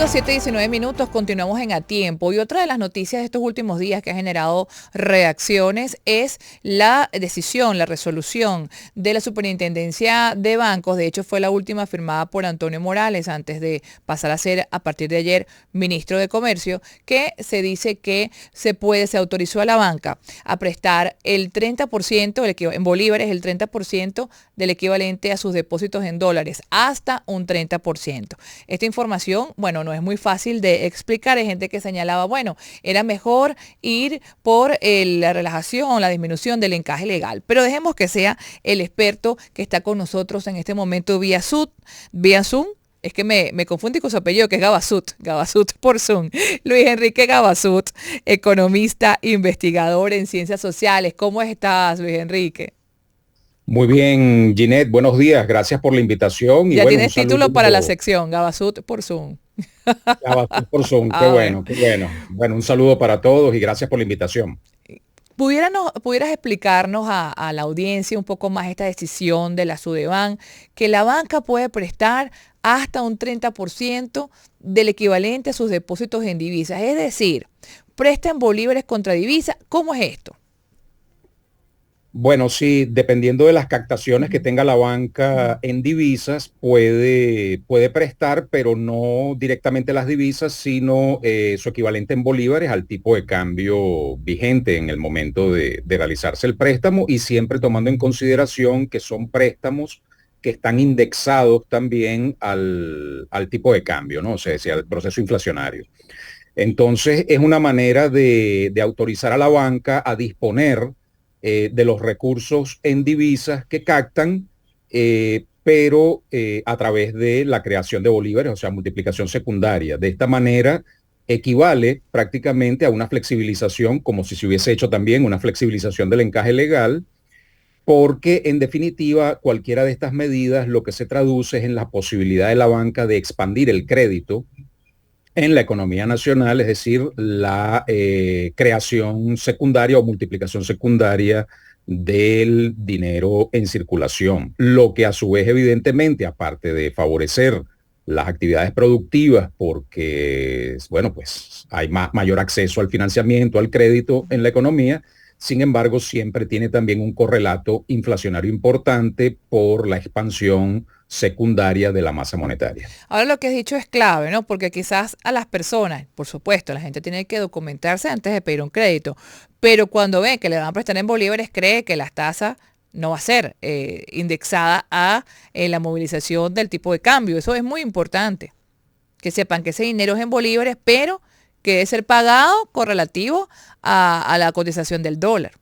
las 7:19, continuamos en A Tiempo. Y otra de las noticias de estos últimos días que ha generado reacciones es la decisión, la resolución de la Superintendencia de Bancos. De hecho, fue la última firmada por Antonio Morales antes de pasar a ser, a partir de ayer, ministro de Comercio, que se dice que se autorizó a la banca a prestar el 30%, en bolívares, el 30% del equivalente a sus depósitos en dólares, hasta un 30%. Esta información, bueno, no es muy fácil de explicar. Hay gente que señalaba, bueno, era mejor ir por la relajación, la disminución del encaje legal. Pero dejemos que sea el experto que está con nosotros en este momento vía Zoom. Es que me confundí con su apellido, que es Gabasut por Zoom. Luis Enrique Gabasut, economista, investigador en ciencias sociales. ¿Cómo estás, Luis Enrique? Muy bien, Ginette, buenos días, gracias por la invitación y Ya bueno, un tienes título para la saludo sección, Gabasut por Zoom. a Bastón por Zoom, qué A ver. bueno, qué bueno. Bueno, un saludo para todos y gracias por la invitación. ¿Pudieras explicarnos a la audiencia un poco más esta decisión de la Sudeban, que la banca puede prestar hasta un 30% del equivalente a sus depósitos en divisas? Es decir, presta en bolívares contra divisas. ¿Cómo es esto? Bueno, sí, dependiendo de las captaciones que tenga la banca en divisas, puede prestar, pero no directamente las divisas, sino su equivalente en bolívares al tipo de cambio vigente en el momento de realizarse el préstamo y siempre tomando en consideración que son préstamos que están indexados también al tipo de cambio, ¿no? O sea, al proceso inflacionario. Entonces, es una manera de autorizar a la banca a disponer de los recursos en divisas que captan, pero a través de la creación de bolívares, o sea, multiplicación secundaria. De esta manera, equivale prácticamente a una flexibilización, como si se hubiese hecho también una flexibilización del encaje legal, porque en definitiva, cualquiera de estas medidas lo que se traduce es en la posibilidad de la banca de expandir el crédito en la economía nacional, es decir, la creación secundaria o multiplicación secundaria del dinero en circulación, lo que a su vez evidentemente, aparte de favorecer las actividades productivas, porque, bueno, pues hay mayor acceso al financiamiento, al crédito en la economía, sin embargo, siempre tiene también un correlato inflacionario importante por la expansión secundaria de la masa monetaria. Ahora lo que has dicho es clave, ¿no? Porque quizás a las personas, por supuesto, la gente tiene que documentarse antes de pedir un crédito, pero cuando ven que le van a prestar en bolívares, cree que las tasas no va a ser indexada a la movilización del tipo de cambio. Eso es muy importante, que sepan que ese dinero es en bolívares, pero que debe ser pagado correlativo a la cotización del dólar.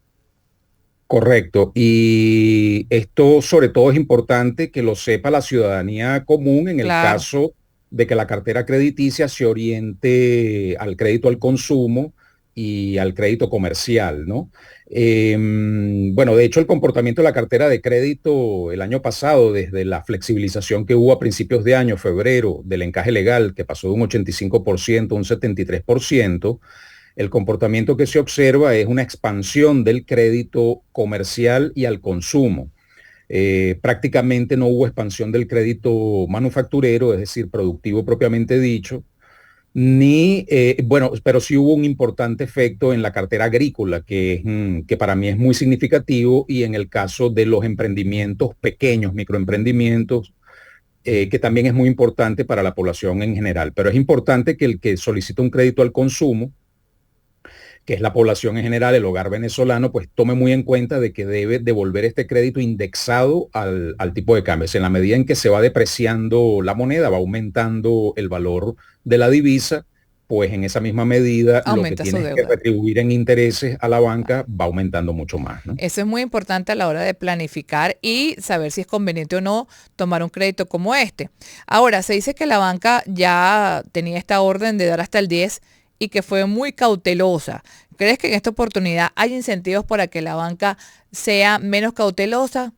Correcto. Y esto sobre todo es importante que lo sepa la ciudadanía común en el Claro. caso de que la cartera crediticia se oriente al crédito al consumo y al crédito comercial, ¿no? Bueno, de hecho el comportamiento de la cartera de crédito el año pasado, desde la flexibilización que hubo a principios de año, febrero, del encaje legal, que pasó de un 85% a un 73%, el comportamiento que se observa es una expansión del crédito comercial y al consumo. Prácticamente no hubo expansión del crédito manufacturero, es decir, productivo propiamente dicho, ni, bueno, pero sí hubo un importante efecto en la cartera agrícola, que para mí es muy significativo, y en el caso de los emprendimientos pequeños, microemprendimientos, que también es muy importante para la población en general. Pero es importante que el que solicita un crédito al consumo, que es la población en general, el hogar venezolano, pues tome muy en cuenta de que debe devolver este crédito indexado al tipo de cambio. En la medida en que se va depreciando la moneda, va aumentando el valor de la divisa, pues en esa misma medida lo que Aumenta su tienes que deuda. retribuir en intereses a la banca va aumentando mucho más, ¿no? Eso es muy importante a la hora de planificar y saber si es conveniente o no tomar un crédito como este. Ahora, se dice que la banca ya tenía esta orden de dar hasta el 10 y que fue muy cautelosa. ¿Crees que en esta oportunidad hay incentivos para que la banca sea menos cautelosa?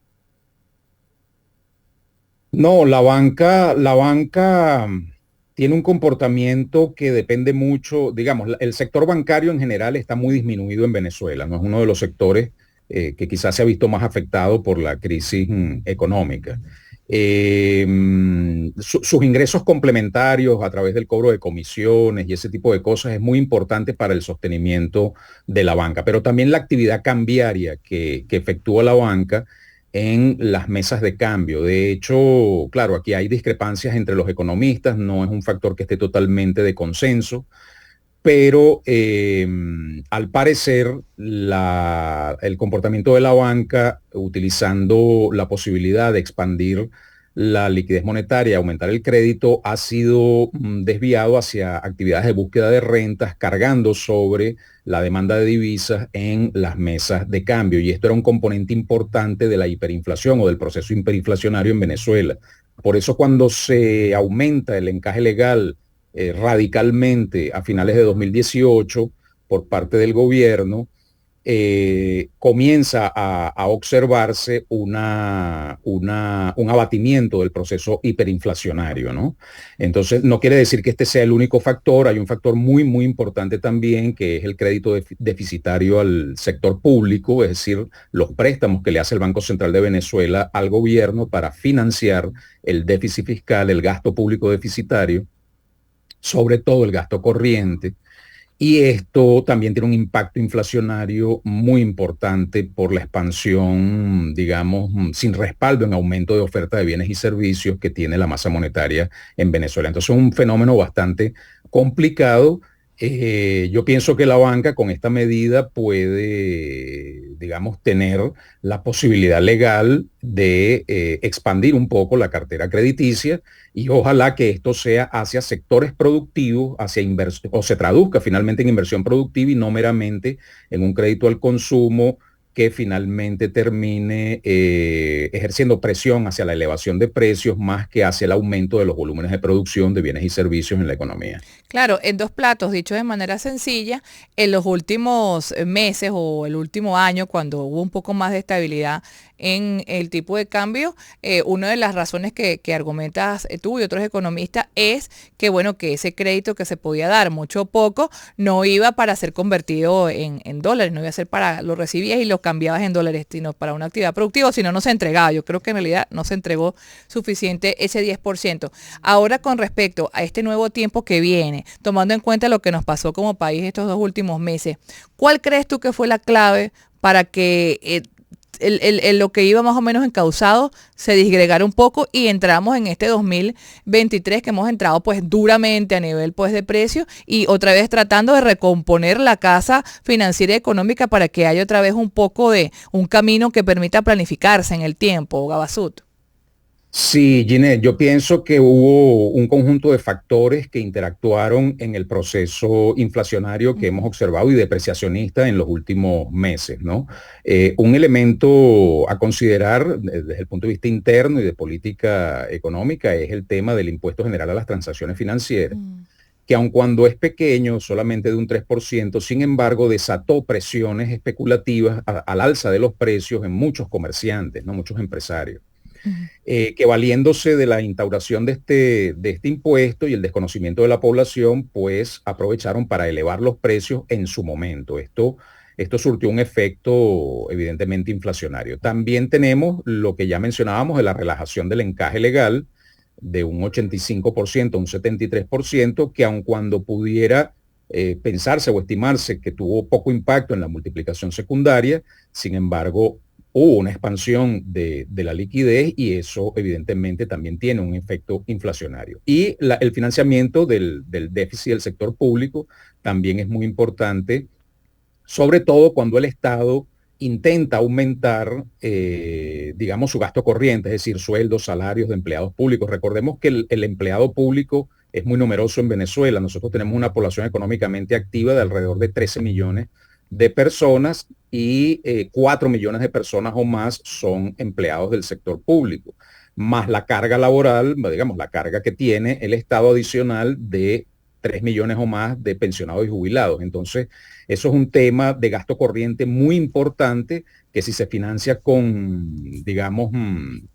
No, la banca tiene un comportamiento que depende mucho, digamos, el sector bancario en general está muy disminuido en Venezuela, no es uno de los sectores que quizás se ha visto más afectado por la crisis económica. sus ingresos complementarios a través del cobro de comisiones y ese tipo de cosas es muy importante para el sostenimiento de la banca, pero también la actividad cambiaria que efectúa la banca en las mesas de cambio. De hecho, claro, aquí hay discrepancias entre los economistas, no es un factor que esté totalmente de consenso, pero al parecer el comportamiento de la banca utilizando la posibilidad de expandir la liquidez monetaria y aumentar el crédito ha sido desviado hacia actividades de búsqueda de rentas, cargando sobre la demanda de divisas en las mesas de cambio. Y esto era un componente importante de la hiperinflación o del proceso hiperinflacionario en Venezuela. Por eso cuando se aumenta el encaje legal radicalmente a finales de 2018 por parte del gobierno, comienza a observarse un abatimiento del proceso hiperinflacionario, ¿no? Entonces, no quiere decir que este sea el único factor, hay un factor muy, muy importante también, que es el crédito deficitario al sector público, es decir, los préstamos que le hace el Banco Central de Venezuela al gobierno para financiar el déficit fiscal, el gasto público deficitario, sobre todo el gasto corriente, y esto también tiene un impacto inflacionario muy importante por la expansión, digamos, sin respaldo en aumento de oferta de bienes y servicios que tiene la masa monetaria en Venezuela. Entonces es un fenómeno bastante complicado. Yo pienso que la banca con esta medida puede, digamos, tener la posibilidad legal de expandir un poco la cartera crediticia y ojalá que esto sea hacia sectores productivos, hacia inversión, o se traduzca finalmente en inversión productiva y no meramente en un crédito al consumo que finalmente termine ejerciendo presión hacia la elevación de precios más que hacia el aumento de los volúmenes de producción de bienes y servicios en la economía. Claro, en dos platos, dicho de manera sencilla, en los últimos meses o el último año, cuando hubo un poco más de estabilidad en el tipo de cambio, una de las razones que argumentas tú y otros economistas es que, bueno, que ese crédito que se podía dar, mucho o poco, no iba para ser convertido en dólares, no iba a ser para, lo recibías y lo cambiabas en dólares, sino para una actividad productiva, sino no se entregaba. Yo creo que en realidad no se entregó suficiente ese 10%. Ahora, con respecto a este nuevo tiempo que viene, tomando en cuenta lo que nos pasó como país estos dos últimos meses, ¿cuál crees tú que fue la clave para que lo que iba más o menos encauzado se disgregara un poco y entramos en este 2023 que hemos entrado pues duramente a nivel pues de precios y otra vez tratando de recomponer la casa financiera y económica para que haya otra vez un poco de un camino que permita planificarse en el tiempo, Gabasut? Sí, Ginette, yo pienso que hubo un conjunto de factores que interactuaron en el proceso inflacionario que hemos observado y depreciacionista en los últimos meses, ¿no? Un elemento a considerar desde el punto de vista interno y de política económica es el tema del impuesto general a las transacciones financieras, que aun cuando es pequeño, solamente de un 3%, sin embargo, desató presiones especulativas al alza de los precios en muchos comerciantes, ¿no? Muchos empresarios. Que valiéndose de la instauración de este impuesto y el desconocimiento de la población, pues aprovecharon para elevar los precios en su momento. Esto surtió un efecto evidentemente inflacionario. También tenemos lo que ya mencionábamos de la relajación del encaje legal de un 85% a un 73%, que aun cuando pudiera pensarse o estimarse que tuvo poco impacto en la multiplicación secundaria, sin embargo, hubo una expansión de la liquidez y eso evidentemente también tiene un efecto inflacionario. Y el financiamiento del déficit del sector público también es muy importante, sobre todo cuando el Estado intenta aumentar, digamos, su gasto corriente, es decir, sueldos, salarios de empleados públicos. Recordemos que el empleado público es muy numeroso en Venezuela. Nosotros tenemos una población económicamente activa de alrededor de 13 millones de personas y 4 millones de personas o más son empleados del sector público, más la carga laboral, digamos, la carga que tiene el Estado adicional de 3 millones o más de pensionados y jubilados. Entonces, eso es un tema de gasto corriente muy importante que si se financia con, digamos,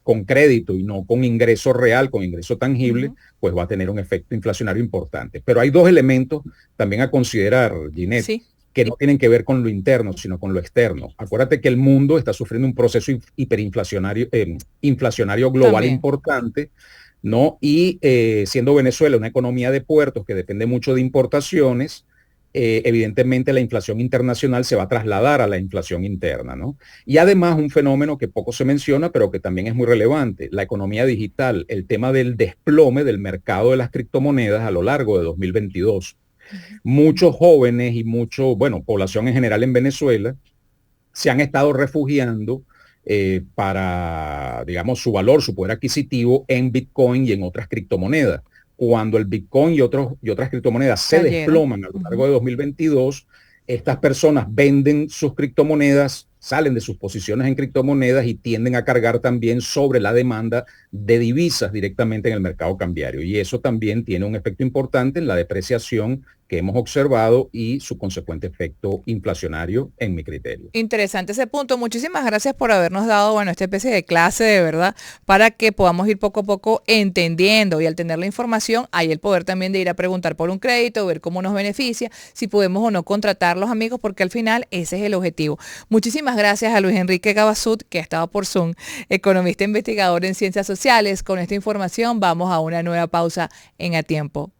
con crédito y no con ingreso real, con ingreso tangible, pues va a tener un efecto inflacionario importante. Pero hay dos elementos también a considerar, Ginette. Sí. que no tienen que ver con lo interno, sino con lo externo. Acuérdate que el mundo está sufriendo un proceso hiperinflacionario, inflacionario global También. importante, ¿no? Y siendo Venezuela una economía de puertos que depende mucho de importaciones, evidentemente la inflación internacional se va a trasladar a la inflación interna, ¿no? Y además un fenómeno que poco se menciona, pero que también es muy relevante, la economía digital, el tema del desplome del mercado de las criptomonedas a lo largo de 2022. Ujú. Muchos jóvenes y mucho, bueno, población en general en Venezuela se han estado refugiando para, digamos, su valor, su poder adquisitivo en Bitcoin y en otras criptomonedas. Cuando el Bitcoin y otras criptomonedas se Cayeron. desploman a lo largo Ujú. de 2022, estas personas venden sus criptomonedas, salen de sus posiciones en criptomonedas y tienden a cargar también sobre la demanda de divisas directamente en el mercado cambiario. Y eso también tiene un efecto importante en la depreciación que hemos observado y su consecuente efecto inflacionario en mi criterio. Interesante ese punto. Muchísimas gracias por habernos dado, bueno, esta especie de clase de verdad para que podamos ir poco a poco entendiendo y al tener la información hay el poder también de ir a preguntar por un crédito, ver cómo nos beneficia, si podemos o no contratar los amigos, porque al final ese es el objetivo. Muchísimas gracias a Luis Enrique Gabasud, que ha estado por Zoom, economista investigador en ciencias sociales. Con esta información vamos a una nueva pausa en A Tiempo.